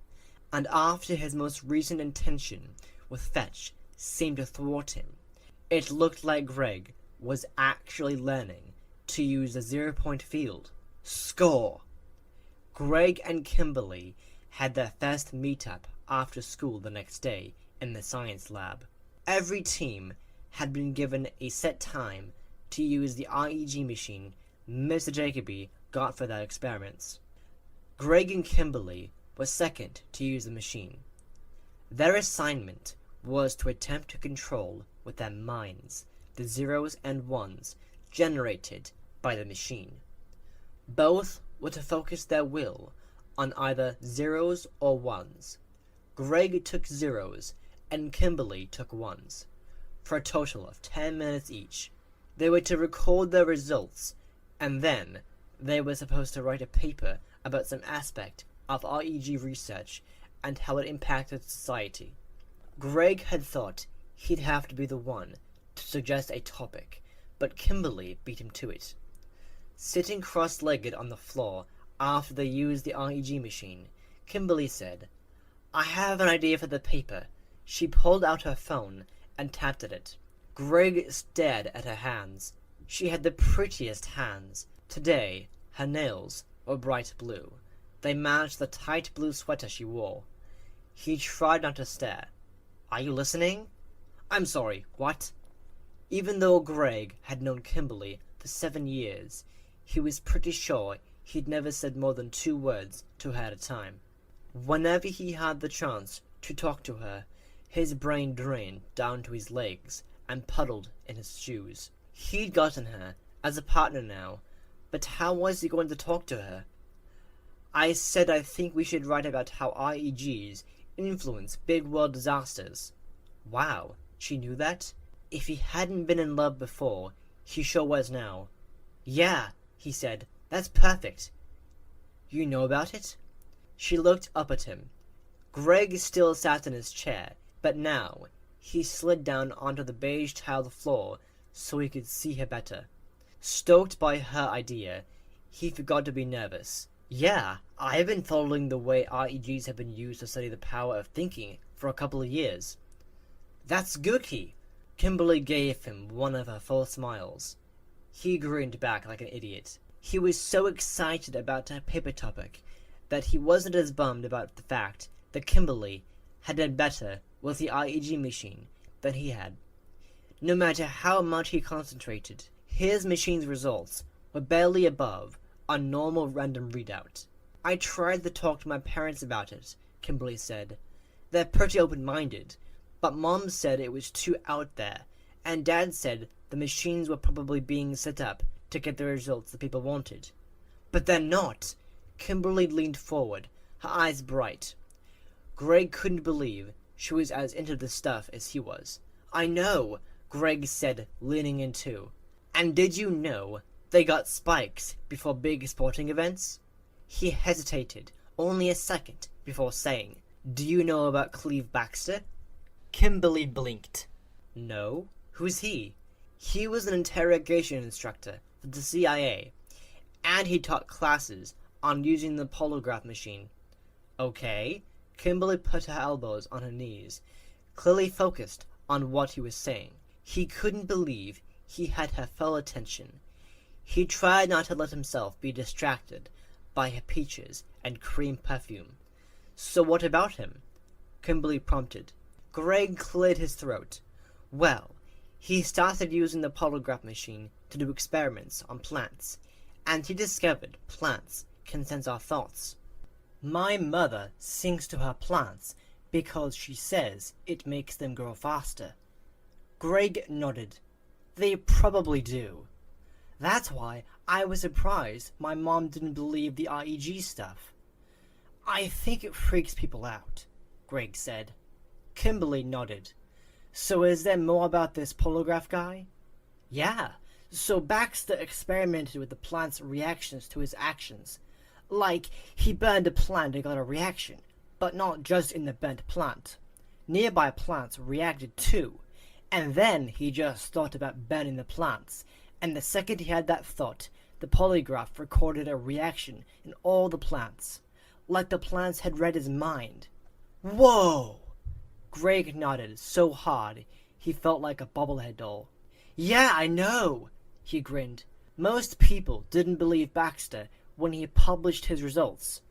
And after his most recent intention with Fetch seemed to thwart him, it looked like Greg was actually learning to use the 0-point field. Score! Greg and Kimberly had their first meetup after school the next day in the science lab. Every team had been given a set time to use the IEG machine Mr. Jacoby got for their experiments. Greg and Kimberly were second to use the machine. Their assignment was to attempt to control with their minds the zeros and ones generated by the machine. Both were to focus their will on either zeros or ones. Greg took zeros and Kimberly took ones, for a total of 10 minutes each. They were to record their results, and then they were supposed to write a paper about some aspect of REG research and how it impacted society. Greg had thought he'd have to be the one to suggest a topic, but Kimberly beat him to it. Sitting cross-legged on the floor after they used the REG machine, Kimberly said, "I have an idea for the paper." She pulled out her phone and tapped at it. Greg stared at her hands. She had the prettiest hands. Today, her nails were bright blue. They matched the tight blue sweater she wore. He tried not to stare. "Are you listening?" "I'm sorry, what?" Even though Greg had known Kimberly for 7 years, he was pretty sure he'd never said more than 2 words to her at a time. Whenever he had the chance to talk to her, his brain drained down to his legs and puddled in his shoes. He'd gotten her as a partner now, but how was he going to talk to her? "I said I think we should write about how REGs influence big world disasters." Wow, she knew that? If he hadn't been in love before, he sure was now. "Yeah," he said, "that's perfect." "You know about it?" She looked up at him. Greg still sat in his chair, but now he slid down onto the beige tiled floor so he could see her better. Stoked by her idea, he forgot to be nervous. "Yeah, I've been following the way REGs have been used to study the power of thinking for a couple of years." "That's gooky." Kimberly gave him one of her full smiles. He grinned back like an idiot. He was so excited about her paper topic that he wasn't as bummed about the fact that Kimberly had done better with the REG machine than he had. No matter how much he concentrated, his machine's results were barely above a normal random readout. "I tried to talk to my parents about it," Kimberly said. "They're pretty open-minded, but Mom said it was too out there, and Dad said the machines were probably being set up to get the results the people wanted." "But they're not!" Kimberly leaned forward, her eyes bright. Greg couldn't believe she was as into the stuff as he was. "I know," Greg said, leaning in too. "And did you know they got spikes before big sporting events?" He hesitated only a second before saying, "Do you know about Cleve Baxter?" Kimberly blinked. "No? Who's he?" "He was an interrogation instructor for the CIA, and he taught classes on using the polygraph machine." "Okay." Kimberly put her elbows on her knees, clearly focused on what he was saying. He couldn't believe he had her full attention. He tried not to let himself be distracted by her peaches and cream perfume. "So what about him?" Kimberly prompted. Greg cleared his throat. "Well, he started using the polygraph machine to do experiments on plants, and he discovered plants can sense our thoughts. My mother sings to her plants because she says it makes them grow faster." Greg nodded. "They probably do. That's why I was surprised my mom didn't believe the REG stuff." "I think it freaks people out," Greg said. Kimberly nodded. "So is there more about this polygraph guy?" "Yeah, so Baxter experimented with the plant's reactions to his actions. Like, he burned a plant and got a reaction, but not just in the burnt plant. Nearby plants reacted too, and then he just thought about burning the plants, and the second he had that thought, the polygraph recorded a reaction in all the plants, like the plants had read his mind." "Whoa!" Greg nodded so hard he felt like a bobblehead doll. "Yeah, I know," he grinned. Most people didn't believe Baxter when he published his results,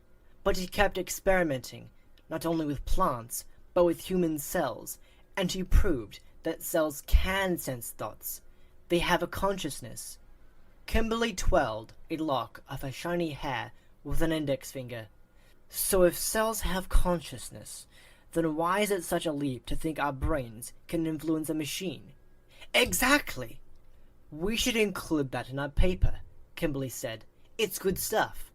but he kept experimenting, not only with plants, but with human cells, and he proved that cells can sense thoughts. They have a consciousness. Kimberly twirled a lock of her shiny hair with an index finger. "So if cells have consciousness, then why is it such a leap to think our brains can influence a machine? Exactly! We should include that in our paper, Kimberly said. It's good stuff.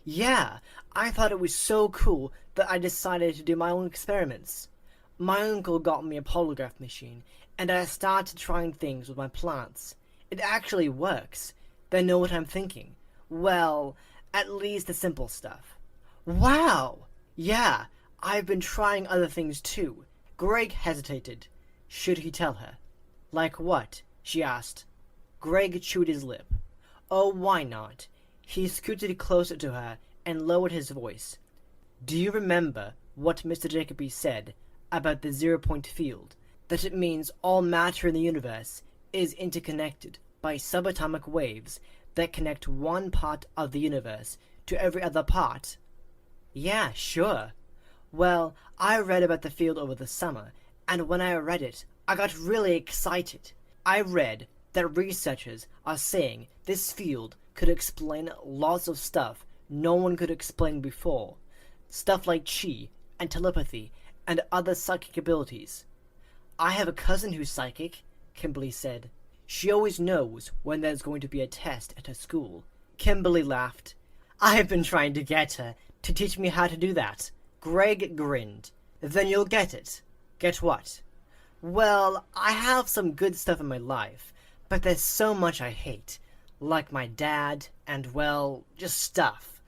Yeah, I thought it was so cool that I decided to do my own experiments. My uncle got me a polygraph machine, and I started trying things with my plants. It actually works. They know what I'm thinking. Well, at least the simple stuff. Wow! Yeah, I've been trying other things too. Greg hesitated. Should he tell her? Like what? She asked. Greg chewed his lip. Oh, why not? He scooted closer to her and lowered his voice. Do you remember what Mr. Jacoby said about the 0-point field? That it means all matter in the universe is interconnected by subatomic waves that connect one part of the universe to every other part? Yeah, sure. Well, I read about the field over the summer, and when I read it, I got really excited. I read that researchers are saying this field could explain lots of stuff no one could explain before. Stuff like chi and telepathy and other psychic abilities. I have a cousin who's psychic, Kimberly said. She always knows when there's going to be a test at her school. Kimberly laughed. I've been trying to get her to teach me how to do that. Greg grinned. Then you'll get it. Get what? Well, I have some good stuff in my life, but there's so much I hate. Like my dad, and well, just stuff.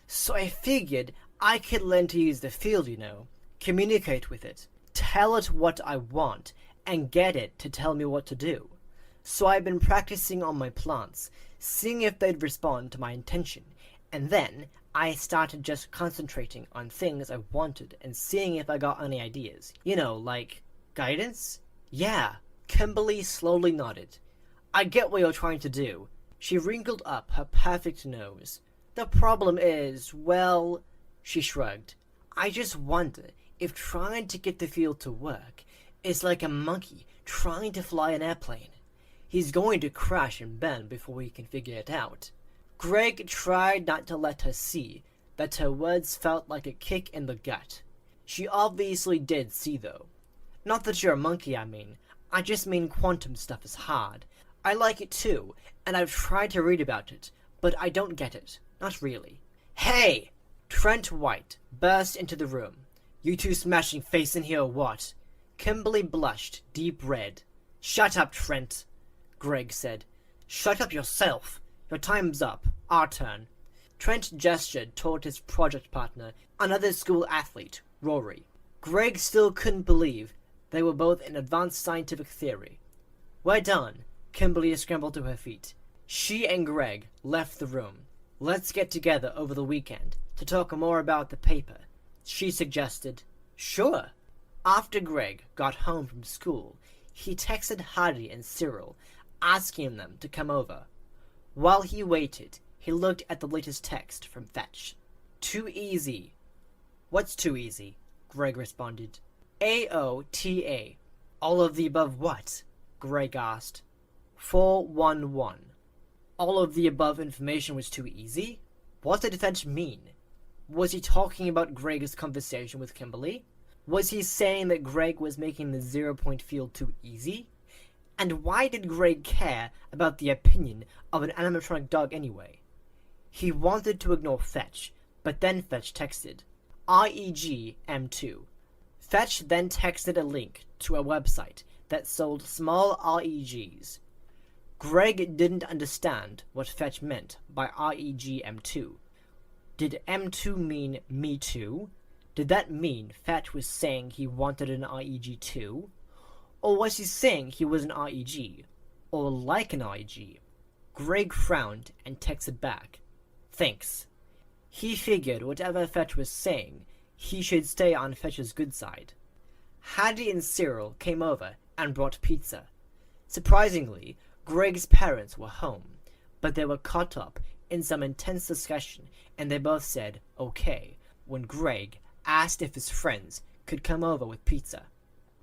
So I figured I could learn to use the field, communicate with it, tell it what I want, and get it to tell me what to do. So I've been practicing on my plants, seeing if they'd respond to my intention, and then I started just concentrating on things I wanted and seeing if I got any ideas. Like guidance? Yeah, Kimberly slowly nodded. I get what you're trying to do. She wrinkled up her perfect nose. The problem is, well, she shrugged. I just wonder if trying to get the field to work is like a monkey trying to fly an airplane. He's going to crash and bend before he can figure it out. Greg tried not to let her see that her words felt like a kick in the gut. She obviously did see, though. Not that you're a monkey, I mean. I just mean quantum stuff is hard. I like it too, and I've tried to read about it, but I don't get it. Not really. Hey! Trent White burst into the room. You two smashing face in here or what? Kimberly blushed, deep red. Shut up, Trent, Greg said. Shut up yourself. Your time's up. Our turn. Trent gestured toward his project partner, another school athlete, Rory. Greg still couldn't believe they were both in advanced scientific theory. We're done. Kimberly scrambled to her feet. She and Greg left the room. Let's get together over the weekend to talk more about the paper, she suggested. Sure. After Greg got home from school, he texted Hardy and Cyril, asking them to come over. While he waited, he looked at the latest text from Fetch. Too easy. What's too easy? Greg responded. AOTA. All of the above what? Greg asked. 411. All of the above information was too easy? What did Fetch mean? Was he talking about Greg's conversation with Kimberly? Was he saying that Greg was making the 0-point field too easy? And why did Greg care about the opinion of an animatronic dog anyway? He wanted to ignore Fetch, but then Fetch texted, REG M2. Fetch then texted a link to a website that sold small REGs. Greg didn't understand what Fetch meant by REG M2. Did M2 mean me too? Did that mean Fetch was saying he wanted an REG too? Or was he saying he was an REG? Or like an REG? Greg frowned and texted back, Thanks. He figured whatever Fetch was saying, he should stay on Fetch's good side. Hattie and Cyril came over and brought pizza. Surprisingly, Greg's parents were home, but they were caught up in some intense discussion and they both said okay when Greg asked if his friends could come over with pizza.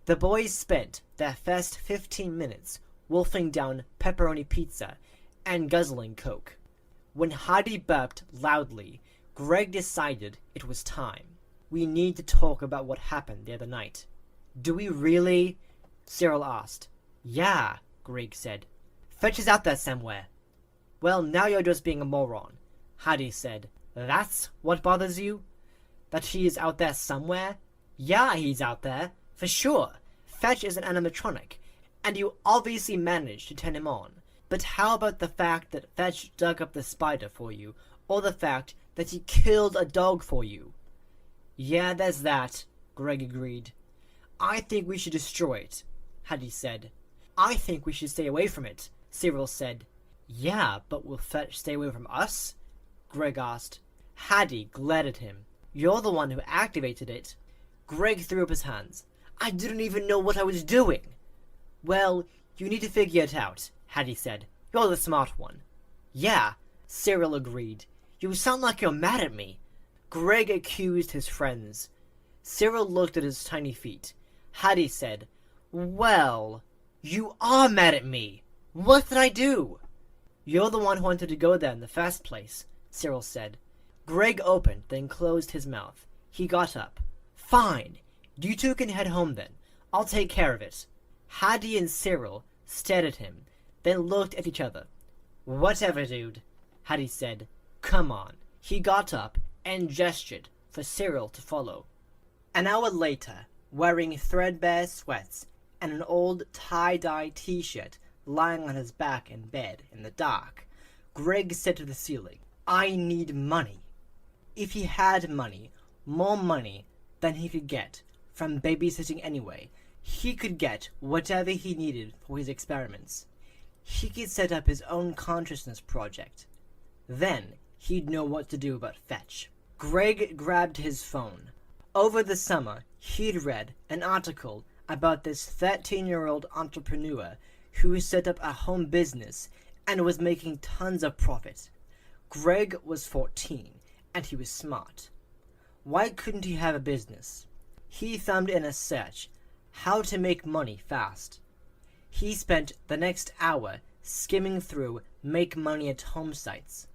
The boys spent their first 15 minutes wolfing down pepperoni pizza and guzzling Coke. When Hardy burped loudly, Greg decided it was time. We need to talk about what happened the other night. Do we really? Cyril asked. Yeah, Greg said. Fetch is out there somewhere. Well, now you're just being a moron, Hattie said. That's what bothers you? That he is out there somewhere? Yeah, he's out there, for sure. Fetch is an animatronic, and you obviously managed to turn him on. But how about the fact that Fetch dug up the spider for you, or the fact that he killed a dog for you? Yeah, there's that, Greg agreed. I think we should destroy it, Hattie said. I think we should stay away from it, Cyril said. Yeah, but will Fetch stay away from us? Greg asked. Hattie glared at him. You're the one who activated it. Greg threw up his hands. I didn't even know what I was doing. Well, you need to figure it out, Hattie said. You're the smart one. Yeah, Cyril agreed. You sound like you're mad at me. Greg accused his friends. Cyril looked at his tiny feet. Hattie said, Well, you are mad at me. What did I do? You're the one who wanted to go there in the first place, Cyril said. Greg opened, then closed his mouth. He got up. Fine. You two can head home then. I'll take care of it. Hattie and Cyril stared at him, then looked at each other. Whatever, dude, Hattie said. Come on. He got up and gestured for Cyril to follow. An hour later, wearing threadbare sweats and an old tie-dye t-shirt lying on his back in bed in the dark, Greg said to the ceiling, I need money. If he had money, more money than he could get from babysitting anyway, he could get whatever he needed for his experiments. He could set up his own consciousness project. Then he'd know what to do about Fetch. Greg grabbed his phone. Over the summer, he'd read an article about this 13-year-old entrepreneur who set up a home business and was making tons of profit. Greg was 14, and he was smart. Why couldn't he have a business? He thumbed in a search, how to make money fast. He spent the next hour skimming through make money at home sites.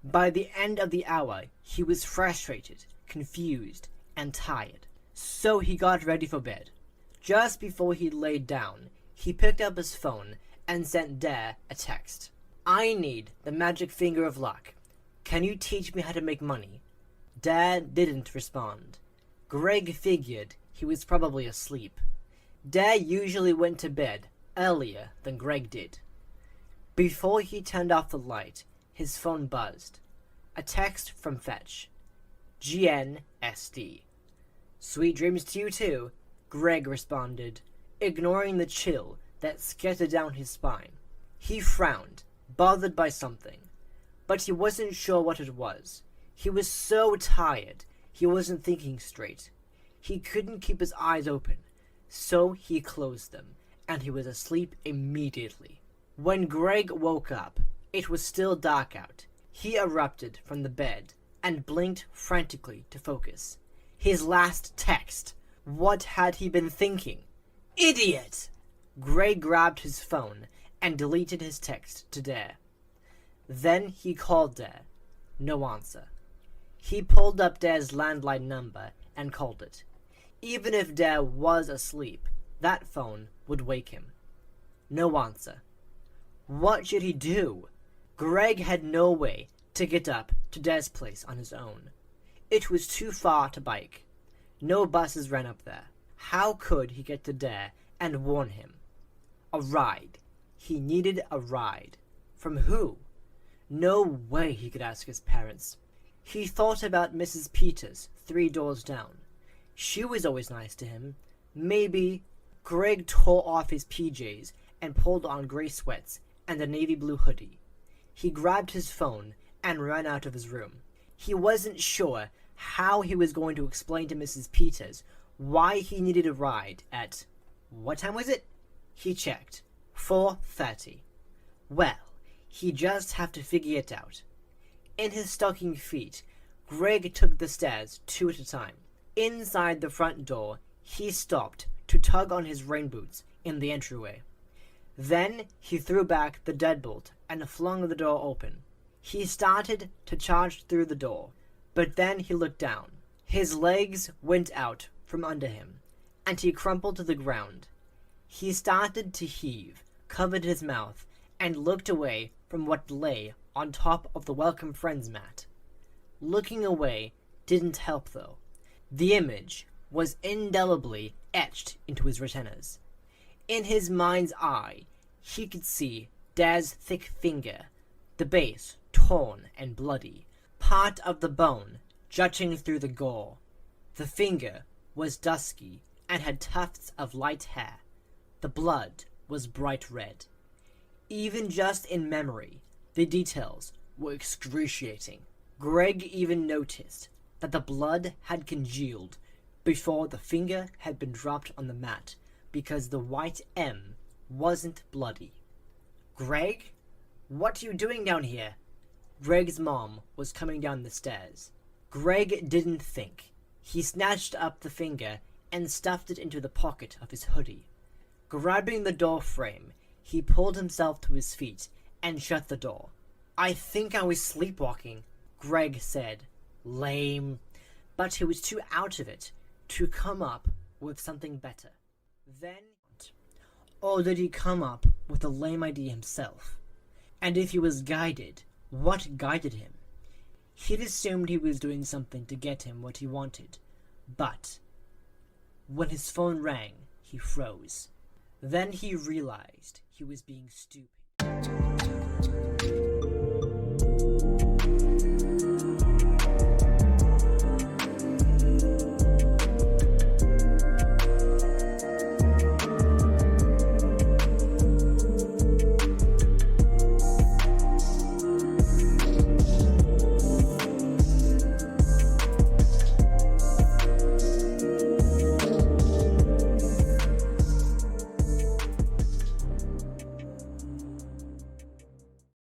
By the end of the hour, he was frustrated, confused, and tired. So he got ready for bed. Just before he laid down, he picked up his phone and sent Dare a text. I need the magic finger of luck. Can you teach me how to make money? Dare didn't respond. Greg figured he was probably asleep. Dare usually went to bed earlier than Greg did. Before he turned off the light, his phone buzzed. A text from Fetch. GNSD. Sweet dreams to you too, Greg responded, ignoring the chill that scattered down his spine. He frowned, bothered by something, but he wasn't sure what it was. He was so tired, he wasn't thinking straight. He couldn't keep his eyes open, so he closed them, and he was asleep immediately. When Greg woke up, it was still dark out. He erupted from the bed and blinked frantically to focus. His last text. What had he been thinking? Idiot! Greg grabbed his phone and deleted his text to Dare. Then he called Dare. No answer. He pulled up Dare's landline number and called it. Even if Dare was asleep, that phone would wake him. No answer. What should he do? Greg had no way to get up to Dare's place on his own. It was too far to bike. No buses ran up there. How could he get to Dare and warn him? A ride. He needed a ride. From who? No way he could ask his parents. He thought about Mrs. Peters, 3 doors down. She was always nice to him. Maybe. Greg tore off his PJs and pulled on gray sweats and a navy blue hoodie. He grabbed his phone and ran out of his room. He wasn't sure how he was going to explain to Mrs. Peters why he needed a ride at... What time was it? He checked. 4:30. Well, he just have to figure it out. In his stocking feet, Greg took the stairs 2 at a time. Inside the front door, he stopped to tug on his rain boots in the entryway. Then he threw back the deadbolt and flung the door open. He started to charge through the door, but then he looked down. His legs went out from under him, and he crumpled to the ground. He started to heave, covered his mouth, and looked away from what lay on top of the Welcome Friends mat. Looking away didn't help though. The image was indelibly etched into his retinas. In his mind's eye, he could see Dad's thick finger, the base torn and bloody, part of the bone jutting through the gore. The finger was dusky and had tufts of light hair. The blood was bright red. Even just in memory, the details were excruciating. Greg even noticed that the blood had congealed before the finger had been dropped on the mat because the white M wasn't bloody. Greg? What are you doing down here? Greg's mom was coming down the stairs. Greg didn't think. He snatched up the finger and stuffed it into the pocket of his hoodie. Grabbing the door frame, he pulled himself to his feet and shut the door. I think I was sleepwalking, Greg said. Lame. But he was too out of it to come up with something better. Then, or did he come up with a lame idea himself? And if he was guided, what guided him? He'd assumed he was doing something to get him what he wanted. But when his phone rang, he froze. Then he realized he was being stupid.